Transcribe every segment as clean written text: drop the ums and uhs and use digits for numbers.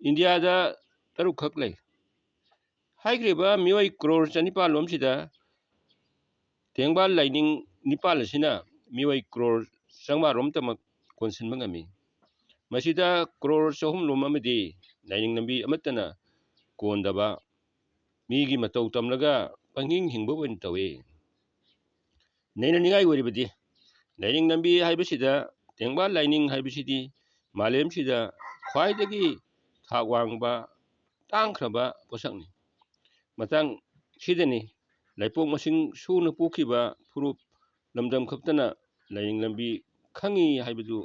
India तरुक खक लई हाइग्रेबा मियोय crore चनिपाल लोमसिदा टेंगबाल lining Nepal असिना मियोय क्रोर चंगमा रोम तमक कोनसिन मंगमी मसिदा क्रोर चहुम लोम अमदी lining Nambi अमतना कोंदबा मीगी मतौ तमलगा Pangin हिंगबो one तवे नैना निगाई वरिबदी लाइनिंग नंबी हाइबसिदा टेंगबाल लाइनिंग हाइबसिदी मालेमसिदा ख्वाइदगी थाक वांगबा तांख्रबा पोसकनी मतंग सिदनी लाइपोक मसिंग सुना पोखिबा फुरुप लमदम खप्तना लाइनिंग लंबी खंगी हाइबदु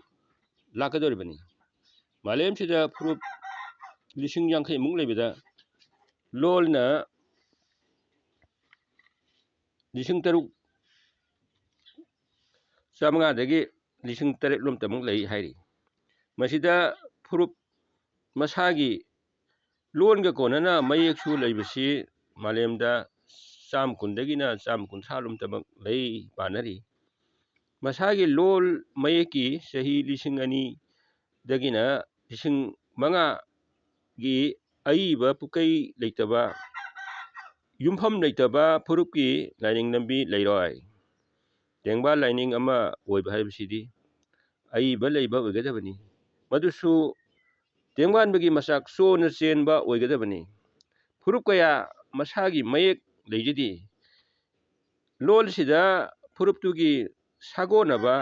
लाकदोरिबनी मालेमसिदा फुरुप लिसिंग यांखै मुंग लेबिदा लोलना लिसिंग तरुक चामंगादगी लिसिंग तरेट लोम तमुंग लई हाइरी मसिदा फुरुप मसागी लोनगा कोनना मयेकसु लैबसी मालेमदा चाम कुंदगिना चाम कुंथा लोम तमक लई पानरी मसागी लोल मयेकी सही लिसिंग अनि दगिना लिसिंग मंगा गी अईबा पुकई लेतबा युमफम लेतबा फुरुपकी लाइनिंग नंबी लैरोय टेंगबा लाइनिंग अमा ओइबा हाइबसिदी अईबा लैबा ओइगदबनी मदुसु टेंगबानबगी मसाक सोना चेनबा ओइगदबनी फुरुप कया मसागी मयेक लेजदी लोलसिदा फुरुपतुगी सागोनबा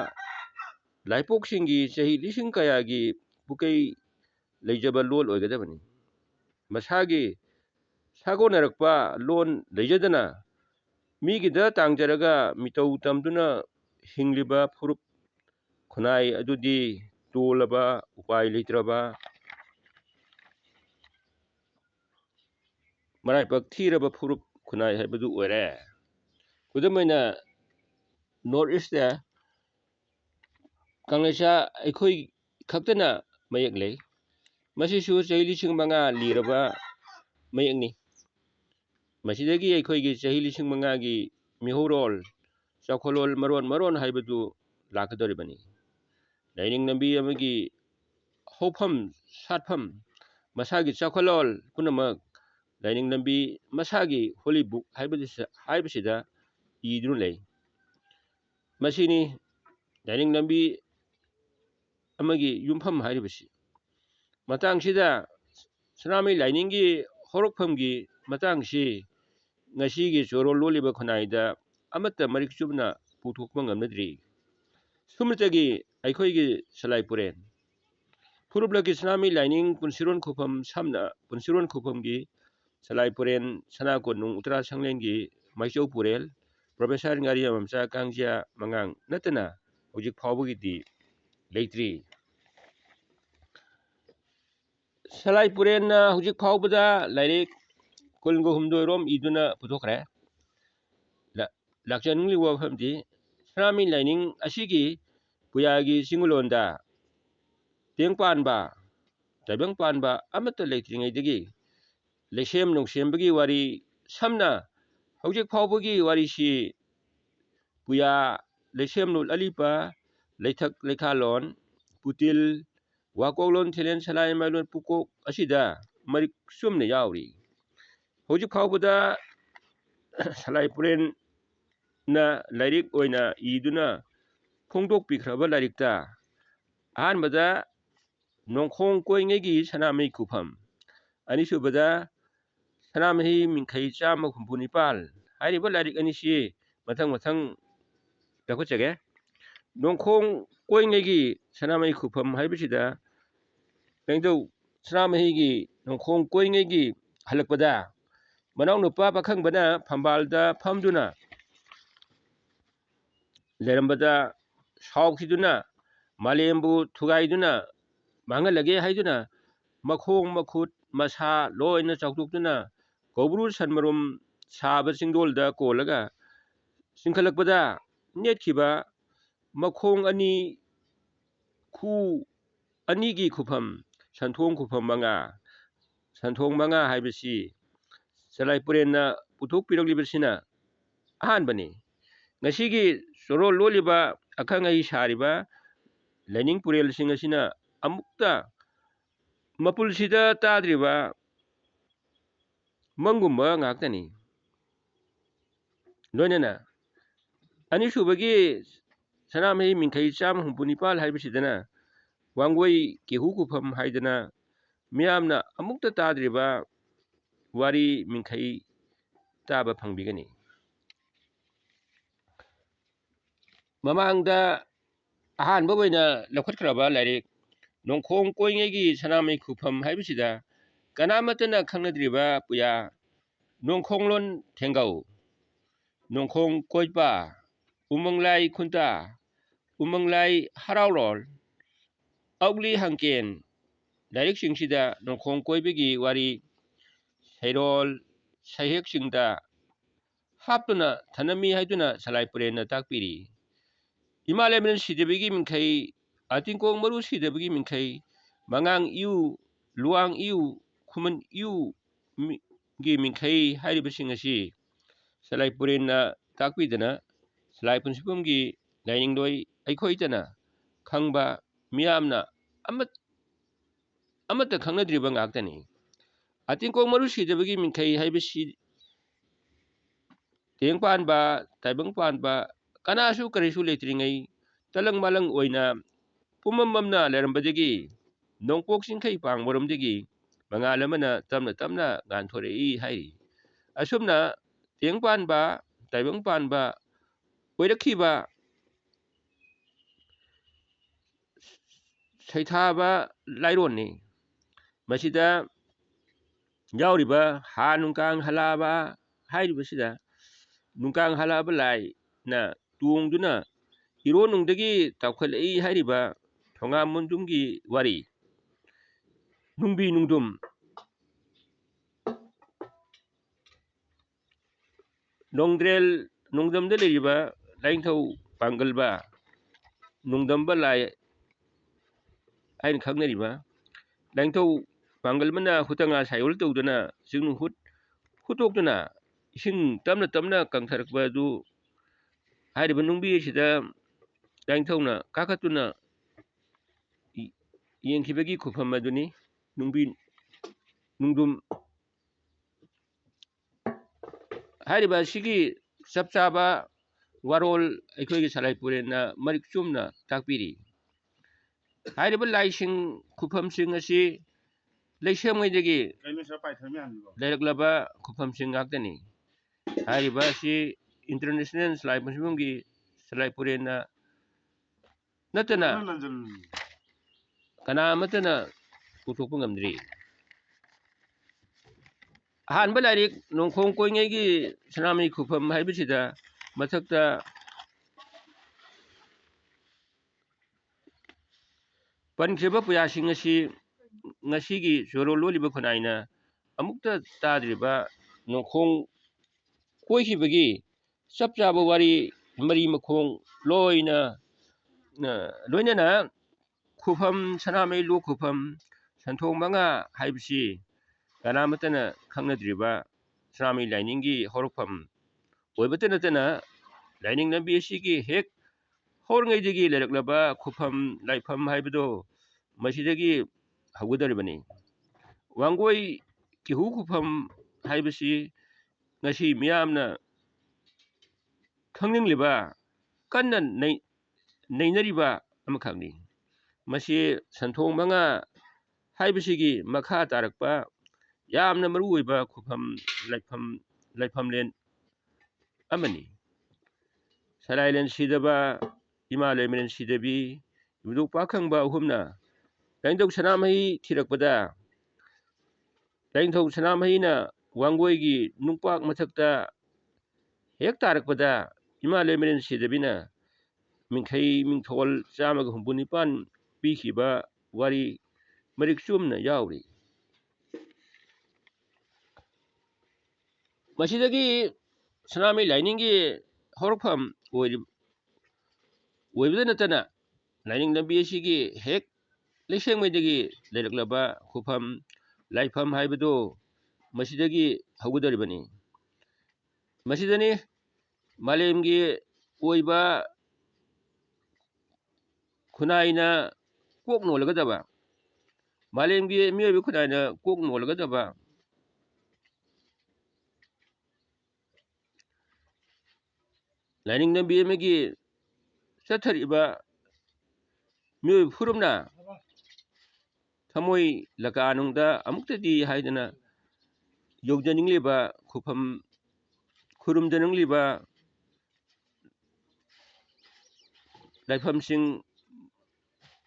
लाइपोकसिंगी सही लिसिंग कयागी पुकई लेजबा लोल ओइगदबनी मसागी सागोनरकपा लोन लेजदना मीगिदा तांगजरगा मितौ तमदुना हिंगलिबा फुरुप खुनाई अदुदी तोलबा उपाय लेत्रबा मराइपक थीरबा फुरुप खुनाई हाइबदु ओइरे खुदमैना नॉर्थ ईस्ट कांगलेसा अखोई खक्तना मयक ले मसिसु चही लिसिंग मंगा लिरबा मयकनी मसिदगी अखोईगी चही लिसिंग मंगागी मिहोरोल चौखलोल मरोन मरोन हाइबदु लाकदोरिबनी लाइनिंग नंबी अमगी हौफम सातफम मसागी चौखलोल पुनमक लाइनिंग नंबी मसागी होली बुक हाइबसिदा ईदुन लई मसिनी लाइनिंग नंबी अमगी युमफम हाइबसि मतंगसिदा सनामी लाइनिंगी हौरकफमगी मतंगसि ngasiगी choro loliba khunayda amata marik chubna puthokpa ngamnadri sumritagi aikhoigi salai puren furublagi sanami lining punsiron khupam samna punsiron khupamgi salai puren sanakon nung uttara sanglengi maichau purel professor ngari amamcha kangja mangang natana hojik phawbagi di leitri salai puren na hojik phawbada lairik kulgo humdoi rom iduna puthokre lakjanungli wafamdi sanami lining asigi puyagi singulonda tengpanba taibang panba amata leitringaidagi lesem nungsembagi wari samna hojik phawbagi wari si puya lesem nul alipa leithak lekhalon putil wakoglon thelen salai mailon pukok asida marik sumne yauri hojik phawbada salai puren na lairik oina iduna khongdok pikraba lairikta ahanbada nongkhong koingegi sanamei khufam anisubada sanamei mingkhai chama khumpunipal hairiba lairik anisi mathang mathang takuchage nongkhong koingegi sanamei khufam haibisida nangdau sanamei gi nongkhong koingegi halakpada manau nupa pakhang bana phambalda phamduna lerambada saukiduna malembu thugaiduna mangalage haiduna makhong makhut masa loina chautukduna kobru sanmarum saba singdolda kolaga singkhalakpada netkiba makhong ani khu anigi khufam santhong khufam manga haibisi salai purenna puthok piraglibasina ahanbani ngasigi soro loliba akhangai sariba lining purel singasina amukta ꯃꯄꯨꯜꯁꯤꯗ ꯇꯥꯗ꯭ꯔꯤꯕ ꯃꯪꯒꯨꯝꯕ ꯉꯥꯛꯇꯅꯤ ꯂꯣꯏꯅꯅ ꯑꯅꯤꯁꯨꯕꯒꯤ ꯁꯅꯥꯃꯍꯤ ꯃꯤꯡꯈꯩ ꯆꯥꯝꯃ ꯍꯨꯝꯐꯨꯅꯤꯄꯥꯜ ꯍꯥꯏꯕꯁꯤꯗꯅ ꯋꯥꯡꯒꯣꯏ ꯀꯦꯍꯨ ꯈꯨꯐꯝ ꯍꯥꯏꯗꯅ ꯃꯤꯌꯥꯝꯅ ꯑꯃꯨꯛꯇ ꯇꯥꯗ꯭ꯔꯤꯕ ꯋꯥꯔꯤ ꯃꯤꯡꯈꯩ ꯇꯥꯕ ꯐꯪꯕꯤꯒꯅꯤ ꯃꯃꯥꯡꯗ ꯑꯍꯥꯟꯕ ꯑꯣꯏꯅ ꯂꯧꯈꯠꯈ꯭ꯔꯕ ꯂꯥꯏꯔꯤꯛ ꯅꯣꯡꯈꯣꯡ ꯀꯣꯏꯉꯩꯒꯤ ꯁꯅꯥꯃꯍꯤ ꯈꯨꯐꯝ ꯍꯥꯏꯕꯁꯤꯗ ꯀꯅꯥꯃꯠꯇꯅ ꯈꯪꯅꯗ꯭ꯔꯤꯕ ꯄꯨꯌꯥ ꯅꯣꯡꯈꯣꯡꯂꯣꯟ ꯊꯦꯡꯒꯧ ꯅꯣꯡꯈꯣꯡ ꯀꯣꯏꯄ ꯎꯃꯪꯂꯥꯏ ꯈꯨꯟꯇꯥ ꯎꯃꯪꯂꯥꯏ ꯍꯔꯥꯎꯔꯣꯜ ꯑꯧꯂꯤ ꯍꯪꯀꯦꯟ ꯂꯥꯏꯔꯤꯛꯁꯤꯡꯁꯤꯗ ꯅꯣꯡꯈꯣꯡ ꯀꯣꯏꯕꯒꯤ ꯋꯥꯔꯤ ꯁꯩꯔꯣꯜ ꯁꯩꯍꯦꯛꯁꯤꯡꯗ ꯍꯥꯞꯇꯨꯅ ꯊꯅꯝꯃꯤ ꯍꯥꯏꯗꯨꯅ ꯁꯂꯥꯏꯄꯨꯔꯦꯟꯅ ꯇꯥꯛꯄꯤꯔꯤ ꯏꯃꯥ ꯂꯩꯃꯔꯦꯟ ꯁꯤꯗꯕꯒꯤ ꯃꯤꯡꯈꯩ ꯑꯇꯤꯡꯀꯣꯡ ꯃꯔꯨ ꯁꯤꯗꯕꯒꯤ ꯃꯤꯡꯈꯩ ꯃꯉꯥꯡ ꯏꯌꯨ ꯂꯨꯋꯥꯡ ꯏꯌꯨ ꯈꯨꯃꯟ ꯏꯌꯨ ꯒꯤ ꯃꯤꯡꯈꯩ ꯍꯥꯏꯔꯤꯕꯁꯤꯡ ꯑꯁꯤ ꯁꯂꯥꯏꯄꯨꯔꯦꯟꯅ ꯇꯥꯛꯄꯤꯗꯅ ꯁꯂꯥꯏ ꯄꯨꯟꯁꯤꯐꯝꯒꯤ ꯂꯥꯏꯅꯤꯡꯂꯣꯏ ꯑꯩꯈꯣꯏꯇꯅ ꯈꯪꯕ ꯃꯤꯌꯥꯝꯅ ꯑꯃꯠꯇ ꯈꯪꯅꯗ꯭ꯔꯤꯕ ꯉꯥꯛꯇꯅꯤ ꯑꯇꯤꯡꯀꯣꯡ ꯃꯔꯨ ꯁꯤꯗꯕꯒꯤ ꯃꯤꯡꯈꯩ ꯍꯥꯏꯕꯁꯤ ꯇꯦꯡ ꯄꯥꯟꯕ ꯇꯥꯏꯕꯪ ꯄꯥꯟꯕ ꯀꯅꯥꯁꯨ ꯀꯔꯤꯁꯨ ꯂꯩꯇ꯭ꯔꯤꯉꯩ ꯇꯂꯪ ꯃꯥꯂꯪ ꯑꯣꯏꯅ ꯄꯨꯝꯃꯝꯃꯝꯅ ꯂꯩꯔꯝꯕꯗꯒꯤ ꯅꯣꯡꯄꯣꯛ ꯆꯤꯡꯈꯩ ꯄꯥꯡꯕꯔꯣꯝꯗꯒꯤ ꯃꯉꯥꯜ ꯑꯃꯅ ꯇꯞꯅ ꯇꯞꯅ ꯉꯥꯟꯊꯣꯔꯛꯏ ꯍꯥꯏꯔꯤ ꯑꯁꯨꯝꯅ ꯇꯦꯡ ꯄꯥꯟꯕ ꯇꯥꯏꯕꯪ ꯄꯥꯟꯕ ꯑꯣꯏꯔꯛꯈꯤꯕ ꯁꯩꯊꯥꯕ ꯂꯥꯏꯔꯣꯟꯅꯤ ꯃꯁꯤꯗ ꯌꯥꯎꯔꯤꯕ ꯍꯥ ꯅꯨꯡꯀꯥꯡ ꯍꯜꯂꯥꯕ ꯍꯥꯏꯔꯤꯕꯁꯤꯗ ꯅꯨꯡꯀꯥꯡ ꯍꯜꯂꯥꯕ ꯂꯥꯏꯅ ꯇꯣꯡꯗꯨꯅ ꯏꯔꯣꯟꯅꯨꯡꯗꯒꯤ ꯇꯥꯎꯈꯠꯂꯛꯏ ꯍꯥꯏꯔꯤꯕ ꯊꯣꯉꯥꯝ ꯃꯨꯟꯗꯨꯝꯒꯤ ꯋꯥꯔꯤ ꯅꯨꯡꯕꯤ ꯅꯨꯡꯗꯨꯝ ꯅꯣꯡꯗ꯭ꯔꯦꯜ ꯅꯣꯡꯗꯝꯗ ꯂꯩꯔꯤꯕ ꯂꯥꯏꯅꯤꯡꯊꯧ ꯄꯥꯡꯒꯜꯕ ꯅꯣꯡꯗꯝꯕ ꯂꯥꯏ ꯍꯥꯏꯅ ꯈꯪꯅꯔꯤꯕ ꯂꯥꯏꯅꯤꯡꯊꯧ ꯄꯥꯡꯒꯜꯕꯅ ꯍꯨꯇꯉꯥ ꯁꯥꯏꯑꯣꯜ ꯇꯧꯗꯨꯅ ꯆꯤꯡꯅꯨꯡ ꯍꯨꯠꯇꯣꯛꯇꯨꯅ ꯏꯁꯤꯡ ꯇꯞꯅ ꯇꯞꯅ ꯀꯪꯊꯔꯛꯄ ꯑꯗꯨ ꯍꯥꯏꯔꯤꯕ ꯅꯨꯡꯕꯤ ꯑꯁꯤꯗ ꯂꯥꯏꯅꯤꯡꯊꯧꯅ ꯀꯥꯈꯠꯇꯨꯅ ꯌꯦꯡꯈꯤꯕꯒꯤ ꯈꯨꯐꯝ ꯑꯗꯨꯅꯤ ꯅꯨꯡꯕꯤ ꯅꯨꯡꯗꯨꯝ ꯍꯥꯏꯔꯤꯕ ꯑꯁꯤꯒꯤ ꯆꯞ ꯆꯥꯕ ꯋꯥꯔꯣꯜ ꯑꯩꯈꯣꯏꯒꯤ ꯁꯂꯥꯏꯄꯨꯔꯦꯟꯅ ꯃꯔꯤꯛ ꯆꯨꯝꯅ ꯇꯥꯛꯄꯤꯔꯤ ꯍꯥꯏꯔꯤꯕ ꯂꯥꯏꯁꯤꯡ ꯈꯨꯐꯝꯁꯤꯡ ꯑꯁꯤ ꯂꯩꯁꯦꯝꯉꯩꯗꯒꯤ ꯂꯩꯔꯛꯂꯕ ꯈꯨꯐꯝꯁꯤꯡ ꯉꯥꯛꯇꯅꯤ ꯍꯥꯏꯔꯤꯕ ꯑꯁꯤ ꯏꯟꯇꯔꯅꯦꯁꯅꯦꯜ ꯁꯂꯥꯏ ꯄꯨꯟꯁꯤꯐꯝꯒꯤ ꯁꯂꯥꯏꯄꯨꯔꯦꯟꯅ ꯅꯠꯇꯅ ꯀꯅꯥ ꯑꯃꯠꯇꯅ ꯄꯨꯊꯣꯛꯄ ꯉꯝꯗ꯭ꯔꯤ ꯑꯍꯥꯟꯕ ꯂꯥꯏꯔꯤꯛ ꯅꯣꯡꯈꯣꯡ ꯀꯣꯏꯉꯩꯒꯤ ꯁꯅꯥꯃꯍꯤ ꯈꯨꯐꯝ ꯍꯥꯏꯕꯁꯤꯗ ꯃꯊꯛꯇ ꯄꯟꯈ꯭ꯔꯤꯕ ꯄꯨꯌꯥꯁꯤꯡ ꯑꯁꯤ ꯉꯁꯤꯒꯤ ꯆꯣꯔꯣꯜ ꯂꯣꯜꯂꯤꯕ ꯈꯨꯟꯅꯥꯏꯅ ꯑꯃꯨꯛꯇ ꯇꯥꯗ꯭ꯔꯤꯕ ꯅꯣꯡꯈꯣꯡ ꯀꯣꯏꯈꯤꯕꯒꯤ ꯆꯞ ꯆꯥꯕ ꯋꯥꯔꯤ ꯃꯔꯤ ꯃꯈꯣꯡ ꯂꯣꯏꯅꯅ ꯈꯨꯐꯝ ꯁꯅꯥꯃꯍꯤ ꯂꯣꯛ ꯈꯨꯐꯝ ꯁꯟꯊꯣꯛ ꯃꯉꯥ ꯍꯥꯏꯕꯁꯤ ꯀꯅꯥꯃꯠꯇꯅ ꯈꯪꯅꯗ꯭ꯔꯤꯕ ꯁꯅꯥꯃꯍꯤ ꯂꯥꯏꯅꯤꯡꯒꯤ ꯍꯧꯔꯛꯐꯝ ꯑꯣꯏꯕꯇ ꯅꯠꯇꯅ ꯂꯥꯏꯅꯤꯡ ꯂꯝꯕꯤ ꯑꯁꯤꯒꯤ ꯍꯦꯛ ꯍꯧꯔꯤꯉꯩꯗꯒꯤ ꯂꯩꯔꯛꯂꯕ ꯈꯨꯐꯝ ꯂꯥꯏꯐꯝ ꯍꯥꯏꯕꯗꯣ ꯃꯁꯤꯗꯒꯤ ꯍꯧꯒꯗꯧꯔꯤꯕꯅꯤ ꯋꯥꯡꯒꯣꯏ ꯀꯦꯍꯨ ꯈꯨꯐꯝ ꯍꯥꯏꯕꯁꯤ ꯉꯁꯤ ꯃꯤꯌꯥꯝꯅ ꯈꯪꯅꯤꯡꯂꯤꯕ ꯀꯟꯅ ꯅꯩꯅꯔꯤꯕ ꯑꯃꯈꯛꯅꯤ ꯃꯁꯤ ꯁꯟꯊꯣꯛ ꯃꯉꯥ ꯍꯥꯏꯕꯁꯤꯒꯤ ꯃꯈꯥ ꯇꯥꯔꯛꯄ ꯌꯥꯝꯅ ꯃꯔꯨꯑꯣꯏꯕ ꯈꯨꯐꯝ ꯂꯥꯏꯐꯝꯂꯦꯟ ꯑꯃꯅꯤ ꯁꯂꯥꯏꯂꯦꯟ ꯁꯤꯗꯕ ꯏꯃꯥ ꯂꯩꯃꯔꯦꯟ ꯁꯤꯗꯕꯤ ꯏꯕꯨꯙꯧ ꯄꯥꯈꯪꯕ ꯑꯍꯨꯝꯅ ꯂꯥꯏꯅꯤꯡꯊꯧ ꯁꯅꯥꯃꯍꯤ ꯊꯤꯔꯛꯄꯗ ꯂꯥꯏꯅꯤꯡꯊꯧ ꯁꯅꯥꯃꯍꯤꯅ ꯋꯥꯡꯒꯣꯏꯒꯤ ꯅꯨꯡꯄꯥꯛ ꯃꯊꯛꯇ ꯍꯦꯛ ꯇꯥꯔꯛꯄꯗ ꯏꯃꯥ ꯂꯩꯃꯔꯦꯟ ꯁꯤꯗꯕꯤꯅ ꯃꯤꯡꯈꯩ ꯃꯤꯡꯊꯣꯜ 164 ꯄꯤꯈꯤꯕ ꯋꯥꯔꯤ ꯃꯔꯤꯛ ꯆꯨꯝꯅ ꯌꯥꯎꯔꯤ ꯃꯁꯤꯗꯒꯤ ꯁꯅꯥꯃꯍꯤ ꯂꯥꯏꯅꯤꯡꯒꯤ ꯍꯧꯔꯛꯐꯝ ꯑꯣꯏꯕꯇ ꯅꯠꯇꯅ ꯂꯥꯏꯅꯤꯡ ꯂꯝꯕꯤ ꯑꯁꯤꯒꯤ ꯍꯦꯛ ꯂꯩꯁꯦꯡꯉꯩꯗꯒꯤ ꯂꯩꯔꯛꯂꯕ ꯈꯨꯐꯝ ꯂꯥꯏꯐꯝ ꯍꯥꯏꯕꯗꯨ ꯃꯁꯤꯗꯒꯤ ꯍꯧꯒꯗꯧꯔꯤꯕꯅꯤ ꯃꯁꯤꯗꯅꯤ ꯃꯥꯂꯦꯝꯒꯤ ꯑꯣꯏꯕ ꯈꯨꯟꯅꯥꯏꯅ ꯀꯣꯛ ꯅꯣꯜꯂꯒꯗꯕ ꯃꯥꯂꯦꯝꯒꯤ ꯃꯤꯑꯣꯏꯕ ꯈꯨꯟꯅꯥꯏꯅ ꯀꯣꯛ ꯅꯣꯜꯂꯒꯗꯕ ꯂꯥꯏꯅꯤꯡ ꯂꯝꯕꯤ ꯑꯃꯒꯤ ꯆꯠꯊꯔꯤꯕ ꯃꯤꯑꯣꯏꯕ ꯐꯨꯔꯨꯞꯅ ꯊꯃꯣꯏ ꯂꯀꯥꯅꯨꯡꯗ ꯑꯃꯨꯛꯇꯗꯤ ꯍꯥꯏꯗꯅ ꯌꯧꯖꯅꯤꯡꯂꯤꯕ ꯈꯨꯔꯨꯝꯖꯅꯤꯡꯂꯤꯕ ꯂꯥꯏꯐꯝꯁꯤꯡ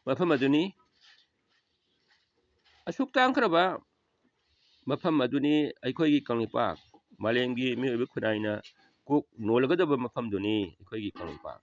ꯃꯐꯝ ꯑꯗꯨꯅꯤ ꯑꯁꯨꯛ ꯇꯥꯡꯈ꯭ꯔꯕ ꯃꯐꯝ ꯑꯗꯨꯅꯤ ꯑꯩꯈꯣꯏꯒꯤ ꯀꯪꯂꯩꯄꯥꯛ ꯃꯥꯂꯦꯝꯒꯤ ꯃꯤꯑꯣꯏꯕ ꯈꯨꯟꯅꯥꯏꯅ ꯀꯣꯛ ꯅꯣꯜꯂꯒꯗꯕ ꯃꯐꯝꯗꯨꯅꯤ ꯑꯩꯈꯣꯏꯒꯤ ꯀꯪꯂꯩꯄꯥꯛ